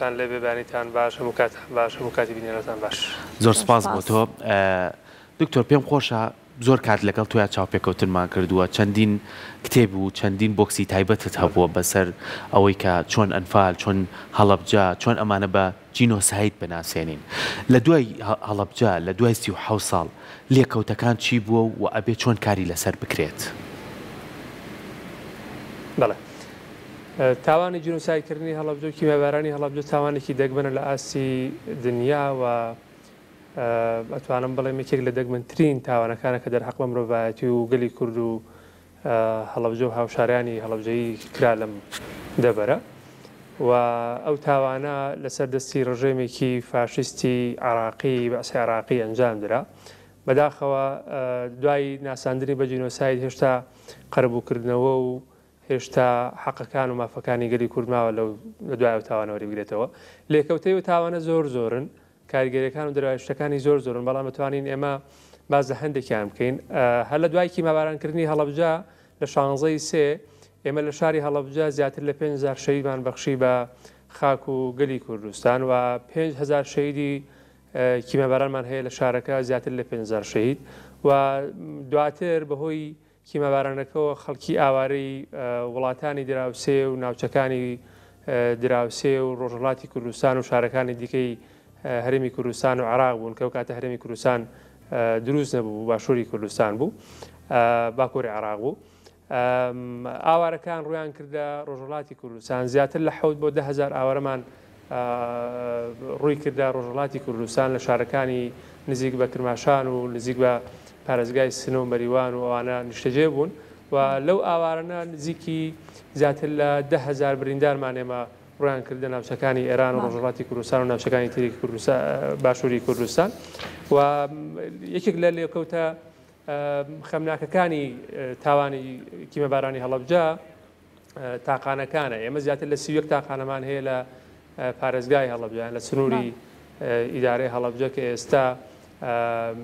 باوتان لێ بێبانیتان باش هەموو کاتان باش هەموو کاتی بینێرەتان باش. زۆر سپاس بۆ تۆ دکتۆر پێم خۆشە زۆر کات لەگەڵ تویا چاوپێکەوتنمان کردووە چەندین کتێب و چەندین بۆکسی تایبەتت هەبووە بەسەر ئەوەی کە چۆن ئەنفال چۆن هەڵەبجە چۆن ئەمانە بە جینۆساید بناسێنین لە دوای هەڵەبجە لە دوای 37 ساڵ لێکەوتەکان چی بووە و ئەبێ چۆن کاری لەسەر بکرێت. بەڵێ تاوانی جینۆسایدکردنی هەڵەبجە و کیمەبارانی هەڵەبجە تاوانێکی دەگمەنە لە ئاسی دنیا و ئەتوانم بڵێم یەکێک لە دەگمەنترین تاوانەکانە کە دەرحەق بە مرۆڤایەتی و گەلی کورد و هەڵەبجە و هاوشاریانی هەڵەبجەیی کرا لەم دەبەرە و ئەو تاوانە لەسەر دەستی ڕژێمێکی فاشیستی عراقی بەعسی عراقی ئەنجام درا بەداخەوە دوای ناساندنی بە جینۆساید هێشتا قەرەبووکردنەوە و هێشتا حەقەکان و مافەکانی گەلی کورد ماوە لە دوای ئەو تاوانە وەربگرێتەوە لێکەوتەی و تاوانە زۆرن کاریگەریەکان و دەرایشتەکانی زۆرن بەڵام دەتوانین ئێمە باز لە هەندێکیان بکەین هەر لە دوای کیمەبارانکردنی هەڵەبجە لە 16ی سێ ئێمە لە شاری هەڵەبجە زیاتر لە 5,000 شەهیدمان بەخشی بە خاک و گەلی کوردستان و 5,000 شەهیدی کیمەبارانمان هەیە لە شارەکە زیاتر لە 5,000 شەهید و دواتر بەهۆی کیمەبارانەکەەوە خەڵکی ئاوارەی وڵاتانی دراوسێ و ناوچەکانی دراوسێ و ڕۆژهڵاتی کوردستان و شارەکانی دیکەی هەرێمی کوردستان و عراق بوون کە ئەو کاتە هەرێمی کوردستان دروست نەبوو باشووری کوردستان بوو باکووری عراق بوو ئاوارەکان ڕویان کردە ڕۆژهڵاتی کوردستان زیاتر لە 7 بۆ 10,000 ئاوارەمان ڕووی کردە ڕۆژهڵاتی کوردستان لە شارەکانی نزیک بە کرماشان و نزیک بە پارێزگای سنە و مەریوان و ئەوانە نیشتەجێ بوون و لەو ئاوارانە نزیکی زیاتر لە 10,000 بریندارمان ئێمە ڕویان کردە ناوچەکانی ئێران و ڕۆژهڵاتی کوردستان و ناوچەکانی تری باشووری کوردستان و یەکێک لە لێکەوتە خەمناکەکانی تاوانی کیمەبارانی هەڵەبجە تاقانەکانە ئێمە زیاتر لە 31 تاقانەمان هەیە لە پارێزگای هەڵەبجە لە سنووری ئیدارەی هەڵەبجە کە ئێستا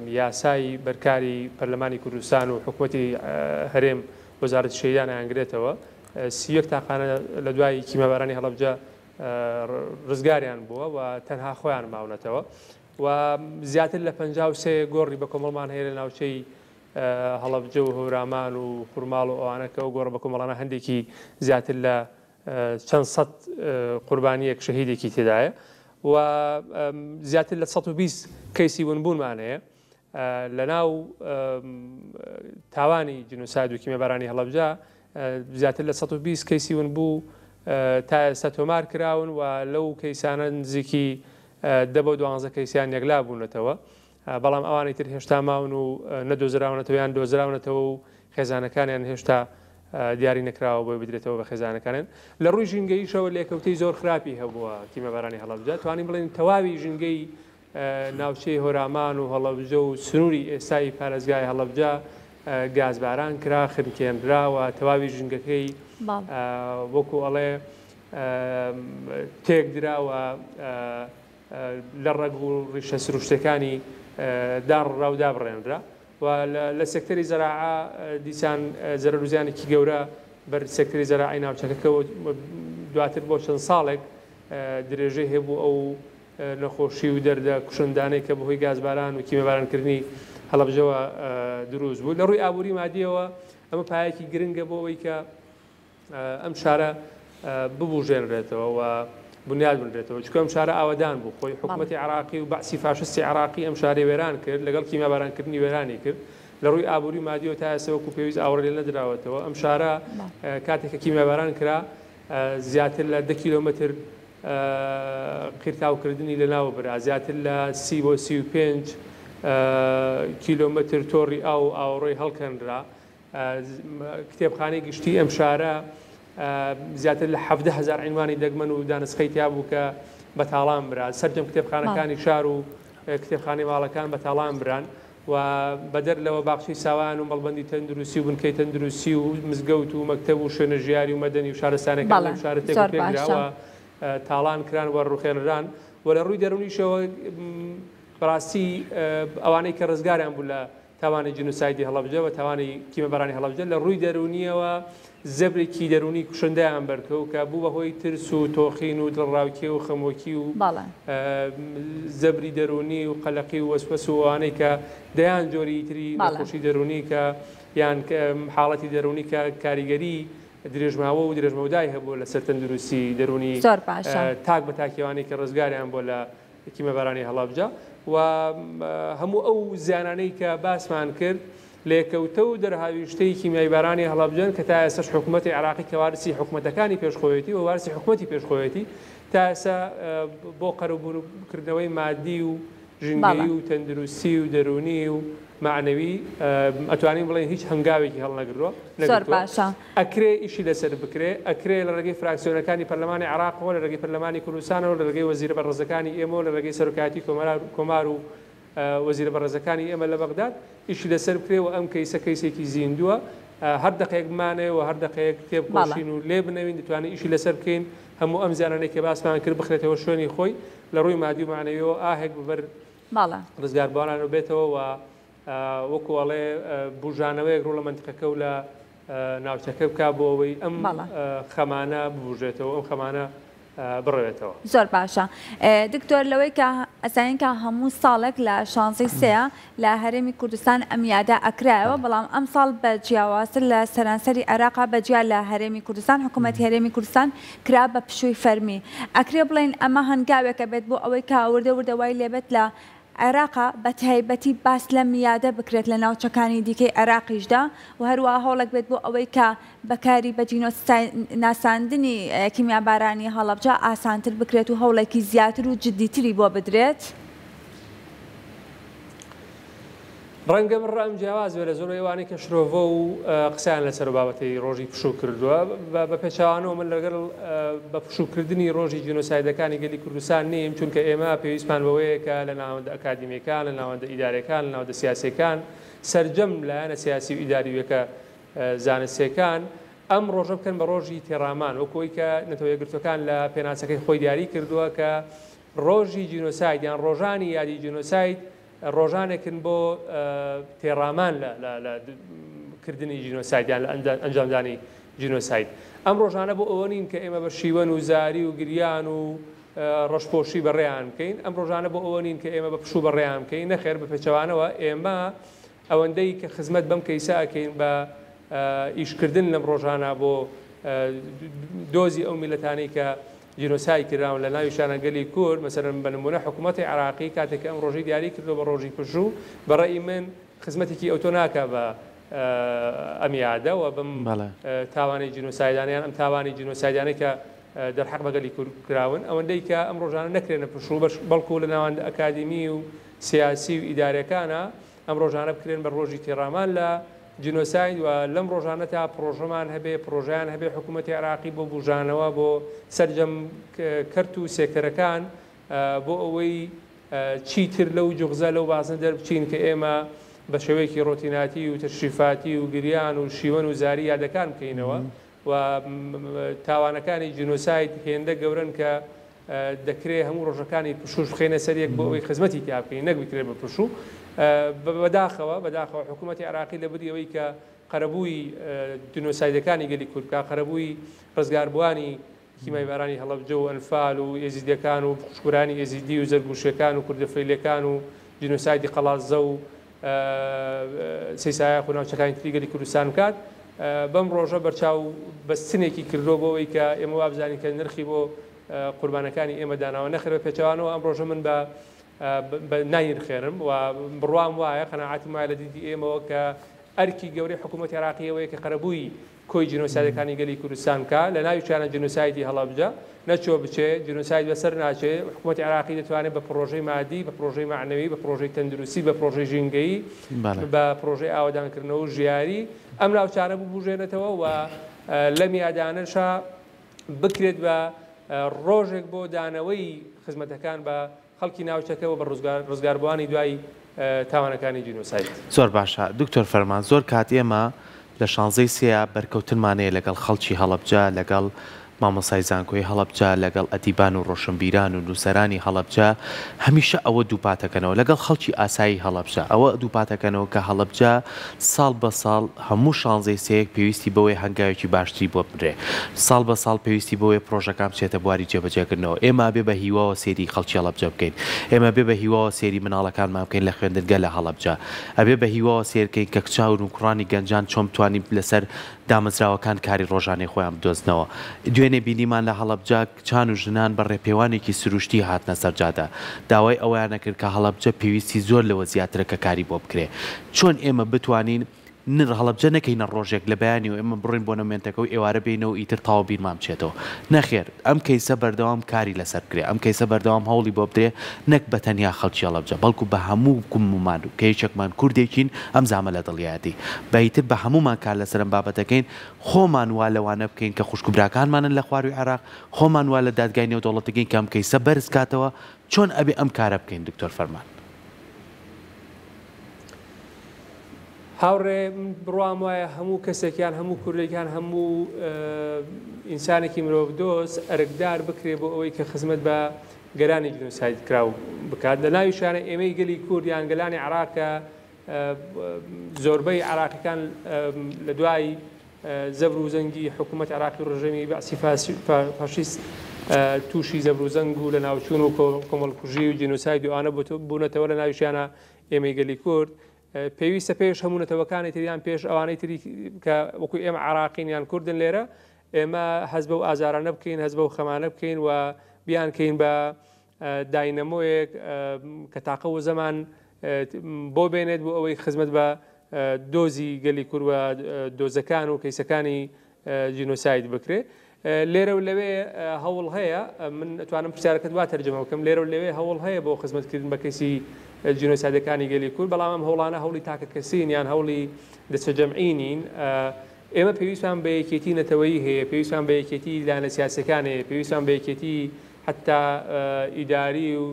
یاسای بەرکاری پەرلەمانی کوردستان و حکوومەتی هەرێم وەزارەتی شەهیدان ئەنگرێتەوە 31 تاقانە لە دوای کیمەبارانی هەڵەبجە ڕزگاریان بووە و تەنها خۆیان ماونەتەوە و زیاتر لە 53 گۆڕی بە کۆمەڵمان هەیە لە ناوچەی هەڵەبجە و هەورامان و خوورماڵ و ئەوانە کە ئەو گۆڕە بە کۆمەڵانە هەندێکی زیاتر لە چەند سەد قوربانیەک شەهیدێکی تێدایە و زیاتر لە 120 کەیسی ونبوونمان هەیە لە ناو تاوانی جینۆساید و کیمەبارانی هەڵەبجە زیاتر لە 120 کەیسی ونبوو تا ئێستا تۆمار کراون و لەو کەیسانە نزیکی 10 بۆ 12 کەیسیان یەکلا بوونەتەوە بەڵام ئەوانەی تر هێشتا ماون و نەدۆزراونەتەوە یان دۆزراونەتەوە و خێزانەکانیان هێشتا دیاری نەکراوە بۆی بدرێتەوە بە خێزانەکانیان لە ڕووی ژینگەییشەوە لێکەوتەی زۆر خراپی هەبووە کیمەبارانی هەڵەبجە توانین بڵێن تەواوی ژینگەی ناوچەی هۆرامان و هەڵەبجە و سنووری ئێستای پارێزگای هەڵەبجە گازباران کرا خنکێنراوە تەواوی ژینگەکەی وەکو ئەڵێ تێک دراوە لە ڕێگ و ڕیشە سروشتەکانی داڕڕا و دابڕێنرا و لە سێکتەری زەراعە دیسان زەرەرزیانێکی گەورە بەر سێکتەری زەراعی ناوچەکەەوە دواتر بۆ چەند ساڵێک درێژەی هەبوو ئەو نەخۆشی و دەردە کوشندانەی کە بەهۆی گازباران و کیمەبارانکردنی هەڵەبجەوە دروست بوو لە ڕووی ئابووری مادیەوە ئەمە پایەکی گرنگە بۆ ئەوەی کە ئەم شارە ببوژێنرێتەوە و بنیاد بنرێتەوە چکە ئەم شارە ئاوادان بوو خۆی حکوومەتی عراقی و بەعسی فاشستی عراقی ئەم شارەی وێران کرد لەگەڵ کیمەبارانکردنی وێرانی کرد لە ڕووی ئابووری مادیەوە تا ئێستا پێویست ئاوڕێ لێ نەدراوەتەوە ئەم شارە کاتێککە کیمەباران کرا زیاتر لە 10 کیلۆمەتر قیرتاوکردنی لەناوە برا زیاتر لە 30 بۆ 35 کیلۆمەتر تۆڕی ئاوڕێی هەڵکەنرا کتێبخانەی گشتی ئەم شارە زیاتر لە 17,000 عینوانی دەگمەن و دانسخەی تیا بوو کە بەتاڵان بران سەرجەم کتێبخانەکانی شار و کتێبخانەی ماڵەکان بەتاڵان بران و بەدەر لەوە باخشی ساوان و مەڵبەندی تەندروستی و بنکەی تەندروستی و مزگەوت و مەکتەب و شوێنە ژیاری و مەدەنی و شارستانەکان لەم شارە تێکراوە تاڵان کران وە ڕوخێنران و لە ڕووی دەرونیشەوە بەڕاستی ئەوانەی کە ڕزگاریان بوو لە تاوانی جینۆسایدی هەڵەبجە و تاوانی کیمەبارانی هەڵەبجە لە ڕووی دەرونیەوە زەبرێکی دەرونی کوشندەیان بەرکەوت کە بوو بەهۆی ترس و تۆخین و دڵڕاوکی و خەمۆکی و زەبری دەرونی و قەلەقی و وەسوەس و ئەوانەی کە دەیان جۆری تری نەخۆشی دەرونی کە یان حاڵەتی دەرونی کە کاریگەری درێژماوە و درێژمەودای هەبوو لەسەر تەندروستی دەرونی تاک بە تاکیوانی کە ڕزگاریان بۆ لە کیمەبارانی هەڵابجا و هەموو ئەو زیانانەی کە باسمان کرد لێکەوتە و دەرهاویشتەی کیمیای بارانی هەڵابجان کە تا ئێستا حکوومەتی عێراقی کە وارسی حکوومەتەکانی پێشخۆیەتی و وارسی حکوومەتی پێشخۆیەتی تا ئێستا بۆ قەرەبوونکردنەوەی مادی و ژنگی و تەندروستی و دەرونی و معنەوی ئەتوانین بڵێن هیچ هەنگاوێکی هەڵنەگرۆ ئەکرێ ئیشی لەسەر بکرێ ئەکرێ لە ڕێگەی فراکسیۆنەکانی پەرلەمانی عێراقەوە لە ڕێگەی پەرلەمانی کوردستانەوە لە ڕێگەی وەزیرە بەڕێزەکانی ئێمە لە ڕێگەی سەرۆکایەتی کۆمار و وەزیرە بەڕێزەکانی ئێمە لە بەغداد ئیشی لەسەر بکرێ و ئەم کەیسە کەیسێکی زیندووە هەر دقەیەک بمانێ و هەر دقەیەک تێبکۆشین و لێ بنەوین دەتوانین ئیشی لەسەر بکەین هەموو ئەم زیانانەی کە باسمان کرد بخرێتەوە شوێنی خۆی لە ڕووی مادی و معنەویەوە ئاهێک ببەر ڕزگاربوانان بێتەوە و وەکوڵێ بژانەوەیەک ڕوو لە منتیقەکە و لە ناوچەکە بکا بۆ ئەوەی ئەم خەمانە ببوژێتەوە ئەم خەمانە بڕێتەوە. زۆر باشە. دکتۆر لەوەی کە ئەزانین کە هەموو ساڵێک لە 16 لە هەرێمی کوردستان ئەم یادە ئەکرایەوە بەڵام ئەم ساڵ بە جیاوازتر لە سەرانسەری عێراقا بەجیا لە هەرێمی کوردستان حکوومەتی هەرێمی کوردستان کرا بە پشووی فەرمی. ئەکرێ بڵێن ئەمە هەنگاوێکە بێت بۆ ئەوەی کە وردەوردەوای لێبێت لە عێراقا بە تایبەتی باس لە میادە بکرێت لە ناوچەکانی دیکەی عێراقیشدا و هەروەها هەوڵێک بێت بۆ ئەوەی کە بەکاری بە ناساندنی کیمیابارانی هەڵەبجا ئاسانتر بکرێت و هەوڵێکی زیاتر و جدیتری بۆ بدرێت. ڕەنگە من ڕام جیاواز لە زۆر ئێوانەی کە شرۆڤە و قسەیان لەسەر بابەتی ڕۆژی پشوو کردووە بە پێچوانەوە من لەگەڵ بە پشووکردنی ڕۆژی جینۆسایدەکانی گەلی کوردستان نیم چونکە ئێمە پێویستمان بەوەیە کە لە ناوەندە ئەکادیمیەکان لە ناوەندە ئیدارەکان لە ناوەندە سیاسیەکان سەرجەم لایەنە سیاسی و ئیداریوەکە زانستیەکان ئەم ڕۆژە بکەن بە ڕۆژی تێڕامان وەکۆی کە نەتەوە یەکگرتوەکان لە پێناسەکەی خۆی دیاری کردووە کە ڕۆژی جینۆساید یان ڕۆژانی یادی جینۆساید ڕۆژانێکن بۆ تێڕامان لە کردنی جینۆسایدیان لە ئەنجامدانی جینۆساید. ئەم ڕۆژانە بۆ ئەوە نین کە ئێمە بە شیوەن و زاری و گریان و ڕەشپۆشی بەڕێیان بکەین ئەم ڕۆژانە بۆ ئەوە نین کە ئێمە بە پشوو بەڕێیان بکەین نەخێر بە پێچەوانەوە ئێمە ئەوەندەی کە خزمەت بەم کەیسە ئەکەین بە ئیشکردن لەم ڕۆژانە بۆ دۆزی ئەو میلەتانەی کە جینۆسای کراون لە ناوی شانەگەلی کورد مەسەرەن بە نمونە حکوومەتی عێراقی کاتێک ئەم ڕۆژی دیاری کردو بە ڕۆژی پشوو بەڕێی من خزمەتێکی ئەوتۆ ناکە بە ئەمیادە و بم تاوانی جینۆسایدانیان ئەم تاوانی جینۆسایدانەی کە دەرحەق بەگەلی کورد کراون ئەوەندەی کە ئەم ڕۆژانە نەکرێنە پشوو بەڵکو لە ناوەندە ئەکادیمی و سیاسی و ئیدارەکانە ئەم ڕۆژانە بکرێن بە ڕۆژی تێڕامان لە جینۆساید و لەم ڕۆژانە تا پرۆژەمان هەبێ پرۆژیان هەبێ حکوومەتی عێراقی بۆ بژانەوە بۆ سەرجەم کەرت و سێکەرەکان بۆ ئەوەی چیتر لەو جوغزە لەو بازن دەربچین کە ئێمە بە شێوەیەکی ڕۆتیناتی و تەشریفاتی و گریان و شیوەن و زاری یادەکان بکەینەوە و تاوانەکانی جینۆساید هێندە گەورن کە دەکرێت هەموو ڕۆژەکانی پشوش بخێنە سەرێک بۆ ئەوەی خزمەتی تیا بکەین نەک بکرێت بە پشوو بەداخەوە حکوومەتی عێراقی لە بری ئەوەی کە قەرەبووی جینۆسایدەکانی گەلی کوردکە قەرەبووی ڕزگاربووانی کیمای بارانی هەڵەبجە و ئەنفال و ئێزیدەکان و خوشکورانی ئێزیدی و زەرگوشەکان و کوردەفەیلەکان و جینۆسایدی قەڵازە و سەیسایە و ناوچەکانی تری گەلی کوردستان بکات بەم ڕۆژە بەرچاو بەستنێکی کردۆ بۆ ئەوەی کە ئێمە وابزانین کە نرخی بۆ قوربانەکانی ئێمە داناوە نەخرە پێچەوانەوە ئەم ڕۆژە من بە ناینرخێنم و بڕوام وایە قەناعەتم وایە لە دیدی ئێمەوە کە ئەرکی گەورەی حکوومەتی عێراقیەوەیە کە قەرەبووی کۆی جینۆسایدەکانی گەلی کوردستان کە لە ناوی چیانە جینۆسایدی هەڵەبجە نەچۆ بچێ جینۆساید بەسەر ناچێت حکوومەتی عێراقی دەتوانێت بە پرۆژەی مادی بە پرۆژەی معنەوی بە پرۆژەی تەندروستی بە پرۆژەی ژینگەیی بە پرۆژەی ئاوادانکردنەوە و ژیاری ئەم ناوچانە ببوژێنێتەوە و لە میادانەشە بکرێت بە ڕۆژێک بۆ دانەوەی خزمەتەکان بە خەڵکی ناوچەکەەوە بە ڕزگاربووانی دوای تاوانەکانی جینۆساید. زۆر باشە دکتۆر فەرمان زۆر کات ئێمە لە 16 بەرکەوتنمانەیە لەگەڵ خەڵکی هەڵەبجە لەگەڵ مامۆسای زانکۆی هەڵەبجە لەگەڵ ئەدیبان و ڕۆشنبیران و نووسەرانی هەڵەبجە هەمیشە ئەوە دووپاتەکەنەوە لەگەڵ خەڵکی ئاسایی هەڵەبجە ئەوە دووپاتەکەنەوە کە هەڵەبجە ساڵ بە ساڵ هەموو شانزەی سەیەک پێویستی بەوەی هەنگاوێکی باشتری بۆ بنرێ ساڵ بە ساڵ پێویستی بەوەی پرۆژەکان بچێتە بواری جێبەجێکردنەوە ئێمە بێ بە هیواوە سێری خەڵکی هەڵەبجە بکەین ئێمە بێ بە هیواوە سێری مناڵەکانمان بکەین لە خوێندنگە لە هەڵەبجە ئەبێ بە هیواوە سێرکەین کە کچاون و کوڕانی گەنجان چۆن بتوانین لەسەر دامەزراوەکان کاری ڕۆژانەی خۆیان بدۆزنەوە دوێنێ بینیمان لە هەڵەبجە کچان و ژنان بە ڕێپێوانێکی سروشتی هاتنە سەرجادا داوای ئەویان نەکرد کە هەڵەبجە پێویستی زۆر لەوە زیاترە کە کاری بۆ بکرێ چۆن ئێمە بتوانین هەڵەبجە نەکەینە ڕۆژێک لە بەیانی و ئێمە بڕین بۆ نەمێنتەکە و ئێوارە بینەوە ئیتر تاوا بیرمان بچێتەوە نەخێر ئەم کەیسە بەردەوام کاری لەسەر کرێ ئەم کەیسە بەردەوام هەوڵی بۆ بدرێ نەک بە تەنیا خەڵکی هەڵەبجە بەڵکو بە هەموو کوممان و کەیچێکمان کوردێکین ئەم زامە لە دڵیاتی بەیتر بە هەمومان کار لەسەرم بابەتەکەین خۆمان وا لەوانە بکەین کە خوشکبراکانمانن لە خواروی عێراق خۆمان وا لە دادگای نێودەوڵەتەکەین کە ئەم کەیسە بەرز کاتەوە چۆن ئەبێ ئەم کارە بکەین دکتۆر فەرمان هاوڕێ بڕوام وایە هەموو کەسێکیان هەموو کوردێکیان هەموو ئینسانێکی مرۆڤ دۆست ئەرکدار بکرێ بۆ ئەوەی کە خزمەت بە گەرانی جنوسایت کراو بکات لە ناویشانە ئێمەی گەلی کورد یان گەلانی عێراقە زۆربەی عێراقیەکان لە دوای زەبر و زەنگی حکوومەت عێراقی ڕژەمی بەعسی فاشیست تووشی زەبر و زەنگ و لە ناوچوون و کۆمەڵکوژی و جنوساید و ئانە بوونەتەوە لە ناویشانە ئێمەی گەلی کورد پێویستە پێش هەموو نەتەوەکانی تریان پێش ئەوانەی تری کە وەکو ئێمە عراقین یان کوردن لێرە ئێمە هەز بە و ئازارانە بکەین هەز بە و خەمانە بکەین و بیانکەین بە داینەمۆیەک کە تاقە و زەمان بۆ بێنێت بۆ ئەوەی خزمەت بە دۆزی گەلی کورد و دۆزەکان و کەیسەکانی جینۆساید بکرێ لێرە و لەوێ هەوڵ هەیە من ئەتوانم پرسیارەکەت وا تەرجەمە بکەم لێرە و لەوێ هەوڵ هەیە بۆ خزمەتکردن بە کەسی جینۆسایدەکانی گەلی کورد بەڵام ئەم هەوڵانە هەوڵی تاکە کەسین یان هەوڵی دەستەجەمعینین ئێمە پێویستمان بە یەکێتی نەتەوەیی هەیە پێویستمان بە یەکێتی لایەنە سیاسەکان هەیە پێویستمان بە یەکێتی حتا ئیداری و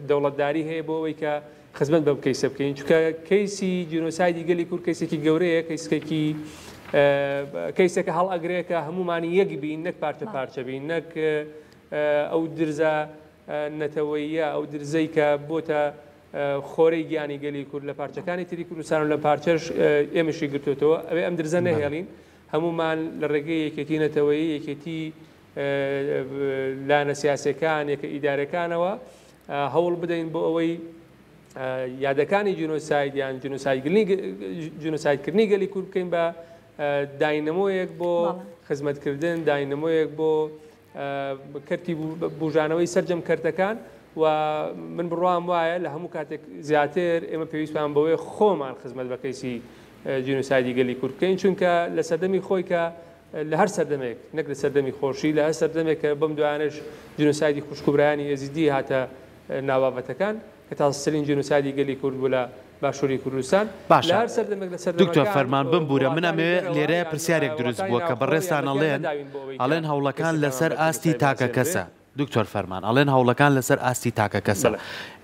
دەوڵەتداری هەیە بۆ ئەوەی کە خزمەت بەم کەیسە بکەین چونکە کەیسی جینۆسایدی گەلی کورد کەیسێکی گەورەیە کەیسێکی کەیسێکە هەڵ ئەگرێکە هەمومانی یەک بین نەک پارچە پارچە بین نەک ئەو درزە نەتەوەیە ئەو درزەی کە بۆتە خۆرەی گیانی گەلی کورد لە پارچەکانی تری کوردستان و لە پارچەش ئێمەشی گرتوتەوە ئەوێ ئەم درزە نەهێڵین هەمومان لە ڕێگەی یەکێتی نەتەوەیی یەکێتی لایەنە سیاسەکان یەکە ئیدارەکانەوە هەوڵ بدەین بۆ ئەوەی یادەکانی جینۆساید یان جینۆسایدکردنی گەلی کورد بکەین بە داینەمۆیەک بۆ خزمەتکردن داینەمۆیەک بۆ کەرتی بژانەوەی سەرجەم کەرتەکان و من بڕوام وایە لە هەموو کاتێک زیاتر ئێمە پێویستمان بەوەی خۆمان خزمەت بە کەیسی جینۆسایدی گەلی کورد بکەین چونکە لە سەردەمی خۆی کە لە هەر سەردەمێک نەک لە سەردەمی خۆشی لە هەر سەردەمێک کە بەم دوانش جینۆسایدی خوشکبرایانی یەزیدی هاتە ناوابەتەکان کە تاسەرین جینۆسایدی گەلی کورد بوو لە باشووری کوردستان دکتۆر فەرمان بمبورە منەمەوێ لێرە پرسیارێک دروست بووە کە بەڕێستان ئەڵێن هەوڵەکان لەسەر ئاستی تاکە کەسە دکتۆر فەرمان ئەڵێن هەوڵەکان لەسەر ئاستی تاکە کەسە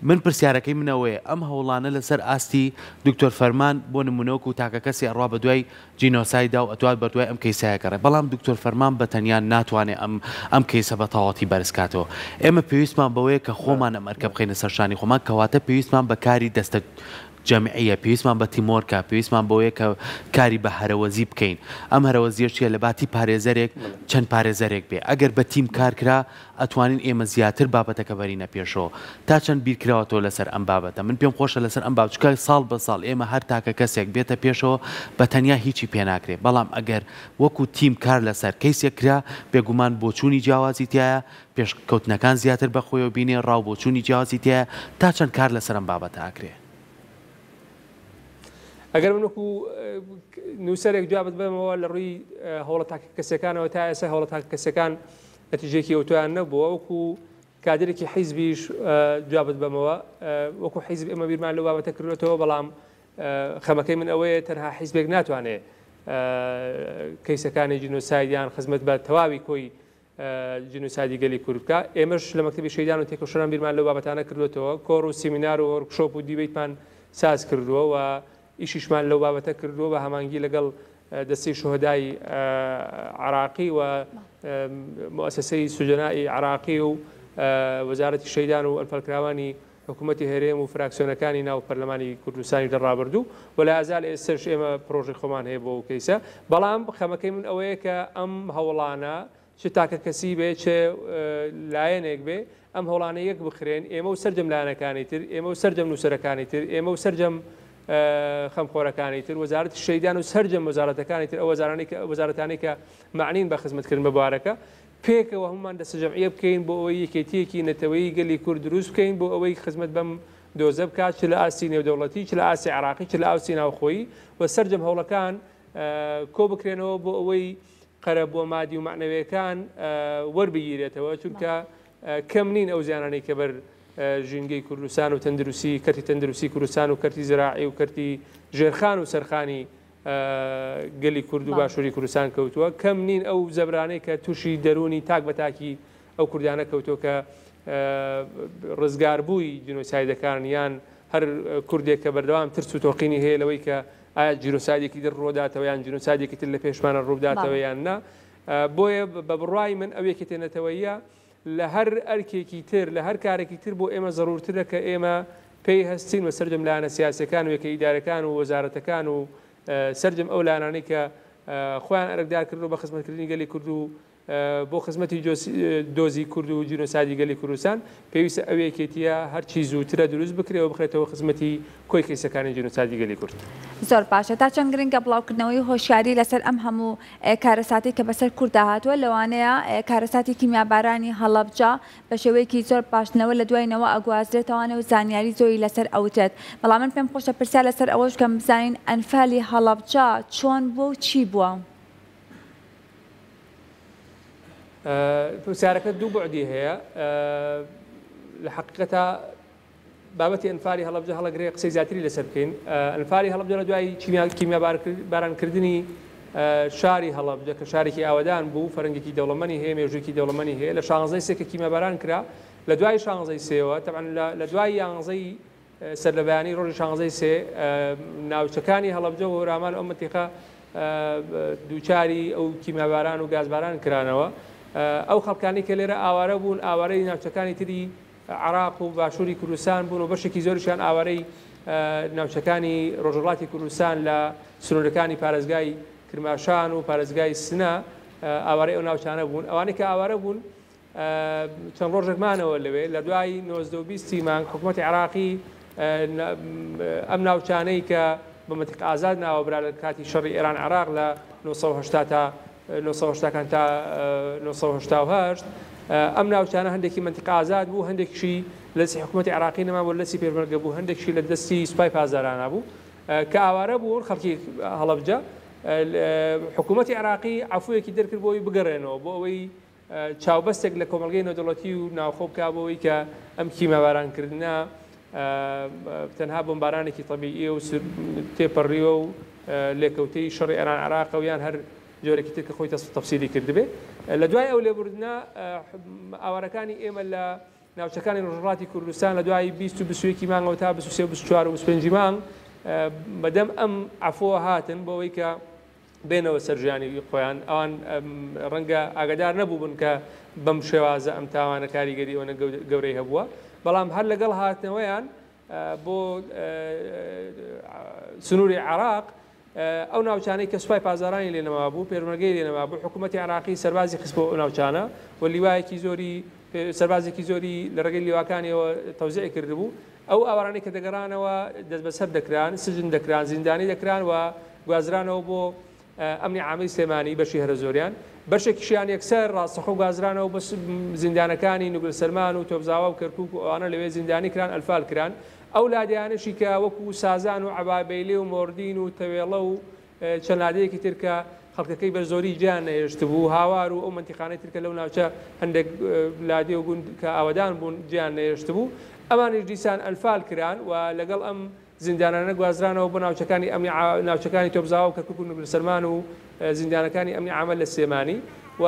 من پرسیارەکەی منەوەیە ئەم هەوڵانە لەسەر ئاستی دکتۆر فەرمان بۆ نمونەوەک و تاکە کەسی ئەڕوا بە دوای جینۆسایدا و ئەتوات بەدوای ئەم کەیسایەکەڕێ بەڵام دکتۆر فەرمان بە تەنیا ناتوانێت ئەم کەیسە بە تەواوەتی بەرزکاتەوە ئێمە پێویستمان بەوەیە کە خۆمان ئەمەرکە بخەینە سەرشانی خۆمان کەواتە پێویستمان بە کاری دەستە جەمعیە پێویستمان بە تیمۆرکە پێویستمان بەوەیە کە کاری بە هەرەوەزی بکەین ئەم هەرەوەزیە چیە لە باتی پارێزەرێک چەند پارێزەرێک بێ ئەگەر بە تیم کارکرا ئەتوانین ئێمە زیاتر بابەتەکە بەرینە پێشەوە تا چەند بیرکراوەتەوە لەسەر ئەم بابەتە من پێم خۆشە لەسەر ئەم بابچکە ساڵ بە ساڵ ئێمە هەر تاکە کەسێک بێتە پێشەوە بە تەنیا هیچی پێناکرێ بەڵام ئەگەر وەکو تیم کار لەسەر کەیسێک کرا بێگومان بۆچوونی جیاوازی تایە پێشکەوتنەکان زیاتر بەخۆیەوە بینێ ڕاو بۆچوونی جیاوازی تایە تا چەند کار لەسەر ئەم بابەتە ئاکرێ ئەگەر منکو نووسەرێک جوابت بمەوە لە ڕووی هەوڵە تاکە کەسەکانەوە تا ئێستا هەوڵە تاکە کەسەکان نەتیجەیەکی ئەوتویان نەبووە وەکو کادرێکی حیزبیش جوابت بمەوە وەکو حیزب ئێمە بیرمان لەو بابەتە کردوێتەوە بەڵام خەمەکەی من ئەوەیە تەنها حیزبێک ناتوانێت کەیسەکانی جینۆسایدیان خزمەت بە تەواوی کۆی جینۆسایدی گەلی کورد بکە ئێمەش لە مەکتەبی شەیدان و تێکەشەران بیرمان لەو بابەتانە کردوێتەوە کۆڕ و سیمینار و وەرکشۆپ و دیبەیتمان ساز کردووە و ئیشیشمان لەو بابەتە کردووە بە هەمانگی لەگەڵ دەستی شوهدای عراقی و مؤسسەی سوجنایی عراقی و وەزارەتی شەیدان و ئەلفەلکراوانی حکوومەتی هەرێم و فراکسیۆنەکانی ناو پەرلەمانی کوردستانی دەڕابردوو و لە ئازال ئێستش ئێمە پرۆژی خۆمان هەیە بۆ کەیسە بەڵام خەمەکەی من ئەوەیە کە ئەم هەوڵانە چ تاکە کەسی بێ چ لایەنێک بێ ئەم هەوڵانە یەک بخرێن ئێمە و سەرجەم لایەنەکانی تر ئێمە و سەرجەم نووسەرەکانی تر ئێمە و سەرجەم خەمخۆرەکانی تر وەزارەتی شەیدان و سەرجەم وەزارەتەکانی تر ئەو وەزارەتانی کە معنین بە خزمەتکردن بەبارەکە پێکەوە هەمومان دەستە جەمعیە بکەین بۆ ئەوەی یەکێتیەکی نەتەوەیی گەلی کورد دروست بکەین بۆ ئەوەی خزمەت بەم دۆزە بکات چ لە ئاسی نێودەوڵەتی چ لە ئاسی عراقی چ لە ئاسی ناوخۆیی و سەرجەم هەوڵەکان کۆ بکرێنەوە بۆ ئەوەی قەرە بۆ مادی و معنەوەیەکان وەربگیرێتەوە چونکە کەم نین ئەو زیانانەی کە بەر ژینگەی کوردستان و تەندروستی کەرتی تەندروستی کوردستان و کەرتی زراعی و کەرتی ژێرخان و سەرخانی گەلی کورد و باشووری کوردستان کەوتووە کەم نین ئەو زەبرانەی کە تووشی دەرونی تاک بە تاکی ئەو کوردانە کەوتۆ کە ڕزگاربووی جینۆسایدەکان یان هەر کوردێک کە بەردەوام ترس و تۆقینی هەیە لەوەی کە ئایا جینۆسایدێکی در ڕۆداتەوە یان جینۆسایدێکی تر لە پێشمانە ڕووداتەوە یان نا بۆیە بە بڕای من ئەوەیەکی تێنێتەوەیە لە هەر ئەرکێکی تر لە هەر کارێکی تر بۆ ئێمە زەڕورترە کە ئێمە پێی هەستین و سەرجەم لایەنە سیاسەکان و یەکە ئیدارەکان و وەزارەتەکان و سەرجەم ئەو لایەنانەی کە خۆیان ئەرکدار کردو بە خزمەتکردنی گەلی کورد و بۆ خزمەتی دۆزی کورد و جینۆسایدی گەلی کوردستان پێویستە ئەو یەکێتیە هەرچی زووترە دروست بکرێەوە بخرێتەوە خزمەتی کۆی کەیسەکانی جینۆسایدی گەلی کورد. زۆر باشە تا چەند گرنگە بڵاوکردنەوەی هۆشیاری لەسەر ئەم هەموو کارەساتی کە بەسەر کووردا هاتووە لەوانەیە کارەساتی کیمیابارانی هەڵەبجە بە شێوەیەکی زۆر باشنەوە لە دوایینەوە ئەگوازرێتەوانە و زانیاری زۆری لەسەر ئەوترێت بەڵام من پێم خۆشە پرسیار لەسەر ئەوەش کەم بزانین ئەنفالی هەڵەبجە چۆن بووە و چی بووە؟ پرسیارەکە دوو بۆعدی هەیە لە حقیقەتە بابەتی ئەنفاری هەڵەبجە هەڵەگرێ قسەی زیاتری لەسەر بکەین ئەنفاری هەڵەبجە لە دوای کیمیابارانکردنی شاری هەڵەبجە کە شارێکی ئاوەدان بوو فەرنگێکی دەوڵەمەنی هەیە مێژوویکی دەوڵەمەنی هەیە لە 16 سێ کە کیمیاباران کرا لە دوای 16 سێەوە تەبعاً لە دوای 11 سەر لە بەیانی ڕۆژی 16 سێ ناوچەکانی هەڵەبجە و هۆرامان ئەو منتیقە دووچاری ئەو کیمیاباران و گازباران کرانەوە ئەو خەڵکانی کە لێرە ئاوارە بوون ئاوارەی ناوچەکانی تری عراق و باشووری کوردستان بوون و بەشێکی زۆریشان ئاوارەی ناوچەکانی ڕۆژهەڵاتی کوردستان لە سنوورەکانی پارێزگای کرماشان و پارێزگای سنە ئاوارەی ئەو ناوچانە بوون ئەوانەی کە ئاوارە بوون چەند ڕۆژێکمانەوە لەوێ لە دوای 1920 مانگ حکوومەتی عراقی ئەم ناوچانەی کە بە مەتیق ئازاد ناوەبرا لە کاتی شەڕی ئێران عراق لە 1970 تا 1970 تا 1970 ئەم ناوچانە هەندێکی منتیق ئازاد بوو هەندێکشی لەسی حکوومەتی عراقی نەما بۆ لەسی پێشمەرگە بوو هەندێکشی لە دەستی سوپای پازارانە بوو کە ئاوارە بوون خەڵکی هەڵەبجە حکوومەتی عراقی عەفوویەکی دەرکرد بۆی بگەڕێنەوە بۆ ئەوەی چاوبەستێک لە کۆمەڵگەی نێودەوڵەتی و ناوخۆ بکا بۆەوەی کە ئەم کیمیابارانکردنە تەنها بۆمبارانێکی تەبیعی و تێپەڕیوە و لێکەوتەی شەڕی ئێران عراق و یان هەر جۆرێکی تر کە خۆی تەفسیری کردبێ لە دوای ئەو لێبوردنە ئاوارەکانی ئێمە لە ناوچەکانی ڕۆژهەڵاتی کوردستان لە دوای 20 مانگەوە تا 23 24 و 25 مانگ بەدەم ئەم عەفووە هاتن بۆەوەی کە بێنەوە سەرژیانی خۆیان ئەوان ڕەنگە ئاگادار نەبووبن کە بەم شێوازە ئەم تاوانە کاریگەری ئەوەنە گەورەی هەبووە بەڵام هەر لەگەڵ هاتنەوەیان بۆ سنووری عراق ئەو ناوچانەی کە سوپای پازارانی لێنەما بوو پێشمەرگەی لێنەما بوو حکوومەتی عراقی سەربازی خست بۆ ئەو ناوچانە و لیوایەکی زۆری سەربازێکی زۆری لە ڕێگەی لیواکانیەوە تەوزیع کردبوو ئەو ئاوارانەی کە دەگەڕانەوە دەست بەسەر دەکران سجن دەکران زیندانی دەکران و گوازرانەوە بۆ ئەمنی عامی سلێمانی بەشی هەرە زۆریان بەشێکیشیان یەکسەر ڕاستەخۆ گوازرانەوە بە زیندانەکانی نوگل سەلمان و تۆبزاوە و کەرکووک و ئەوانە لەوێ زیندانی کران ئەلفال کران ئەو لادیانشی کە وەکو سازان و عەبابەیلێ و مۆردین و تەوێڵە و چەند لادەیەکی تر کە خەڵکەکەی بە زۆری گیان نەهێشت بوو هاوار و ئەو منتیقانەی تر کە لەو ناوچە هەندێک لادێ و گوند کە ئاوەدان بوون گیان نەهێشت بوو ئەمانیش دیسان ئەلفال کران و لەگەڵ ئەم زیندانانە گوازرانەوە بۆ ناوچەکانی تۆبزاوە و کەرکووک و نوگل سەلمان و زیندانەکانی ئەمنی عامە لە سلێمانی و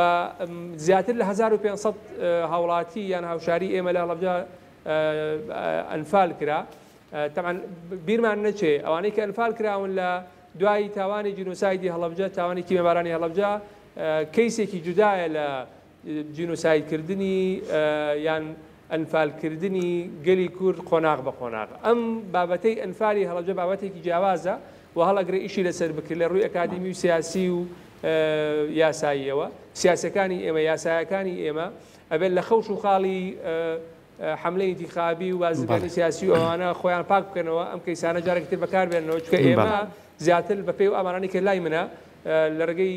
زیاتر لە 1500 هاوڵاتی یان هاوشاری ئێمە لە هەڵەبجە ئەنفال کرا طبعا بیرمان نەچێ ئەوانەی کە ئەنفال کراون لە دوای تاوانی جینۆسایدی هەڵەبجە تاوانی کیمەبارانی هەڵەبجە کەیسێکی جودایە لە جینۆسایدکردنی یان ئەنفالکردنی گەلی کورد قۆناغ بە قۆناغ ئەم بابەتەی ئەنفالی هەڵەبجە بابەتێکی جیاوازە و هەڵەگرێ ئیشی لەسەر بکرد لە ڕووی ئەکادمی و سیاسی و یاساییەوە سیاسەکانی ئێمە یاسایەکانی ئێمە ئەبێت لە خەوش و خاڵی حملەی انتخابی و وازگانی سیاسی و ئەوانە خۆیان پاک بکەنەوە ئەم کەیسانە جارێکتر بەکاربێنەوە چکە ئێمە زیاتر بەپێی و ئامارانی کە لای منە لە ڕێگەی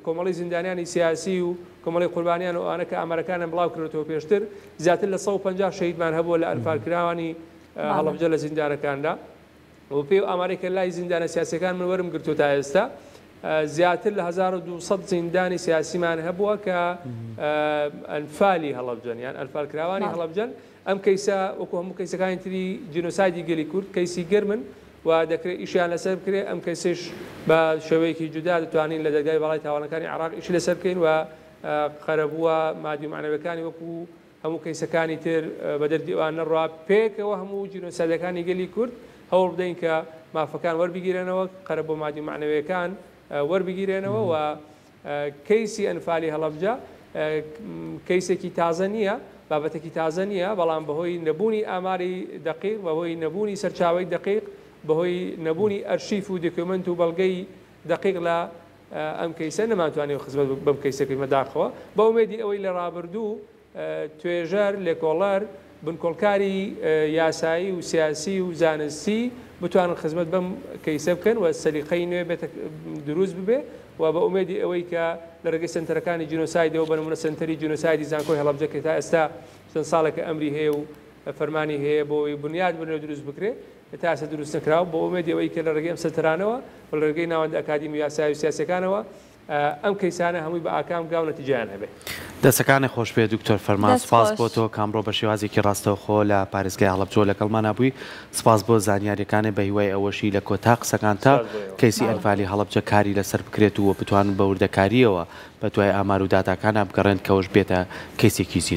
کۆمەڵی زیندانیانی سیاسی و کۆمەڵی قوربانیان و ئەوانە کە ئامارەکانیان بڵاو کردەوە پێشتر زیاتر لە 150 شەهیدمان هەبووە لە ئەنفالکراوانی هەڵەبجە لە زیندانەکاندا و پێی و ئامارێکە لای زیندانە سیاسەکان من وەرم گرتو تا ئێستا زیاتر لە 1200 زیندانی سیاسیمان هەبووە کە ئەنفالی هەڵەبجەن یان ئەنفالکراوانی هەڵەبجەن ئەم کەیسە وەکو هەموو کەیسەکانی تری جینۆسایدی گەلی کورد کەیسی گەرمن و دەکرێت ئیشیان لەسەر بکرێت ئەم کەسش بە شێوەیەکی جودا دەتوانین لە دەرگای بەڵای تاوانەکانی عێراق ئیشی لەسەر بکەین و قەرەبووە مادی و معنەویەکانی وەکو هەموو کەیسەکانی تر بە دەردیوان نەڕوا پێکەوە هەموو جینۆسایدەکانی گەلی کورد هەوڵ بدەین کە مافەکان وەربگیرێنەوە قەرەبوو مادی و معنەویەکان وەربگیرێنەوە و کەیسی ئەنفالی هەڵەبجە کەیسێکی تازە نییە بابەتێکی تازە نییە بەڵام بەهۆی نەبوونی ئاماری دقیق بەهۆی نەبوونی سەرچاوی دقیق بەهۆی نەبوونی ئەرشیف و دکمنت و بەڵگەی دقیق لە ئەم کەیسە نەماتوانێت خزمەت بەم کەیسەکەی مەداخەوە بە ئومێدی ئەوەی لە ڕابردوو توێژەر لێکۆڵەر بنکۆڵکاری یاسایی و سیاسی و زانستی بتوانن خزمەت بەم کەیسە بکەن و سەلیقەی نوێ بێت دروست ببێ و بە ئومێدی ئەوەی کە لە ڕێگەی سنتەرەکانی جینۆسایدەوە بە نمونە سنتەری جینۆسایدی زانکۆی هەڵەبجە کە تا ئێستا چەند ساڵێکە ئەمری هەیە و فەرمانی هەیە بۆی بنیاد بنێ دروست بکرێت تا ئێستا دروست نکراوە بە ئومێدی ئەوەی کە لە ڕێگەی ئەم سەنتەرانەوە و لە ڕێگەی ناوەندە ئەکادیمی یاسایی و سیاسەکانەوە ئەم کەیسانە هەمووی بە ئاکام گاو نەتیجەیان هەبێت. دەستەکانی خۆش بێ دکتۆر فەرمان سپاس بۆ تۆ کامڕۆ بە شێوازێکی ڕاستەوخۆ لە پارێزگای هەڵەبجە لەگەڵمان نبووی سپاس بۆ زانیاریەکانی بە هیوای ئەوەشی لە کۆتا قسەکان تا کەیسی ئەنفالی هەڵەبجە کاری لەسەر بکرێت و بتوانن بە وردەکاریەوە بە دوای ئامار و داتاکانە بگەڕێن کەەوەش بێتە کەیسێکی زین.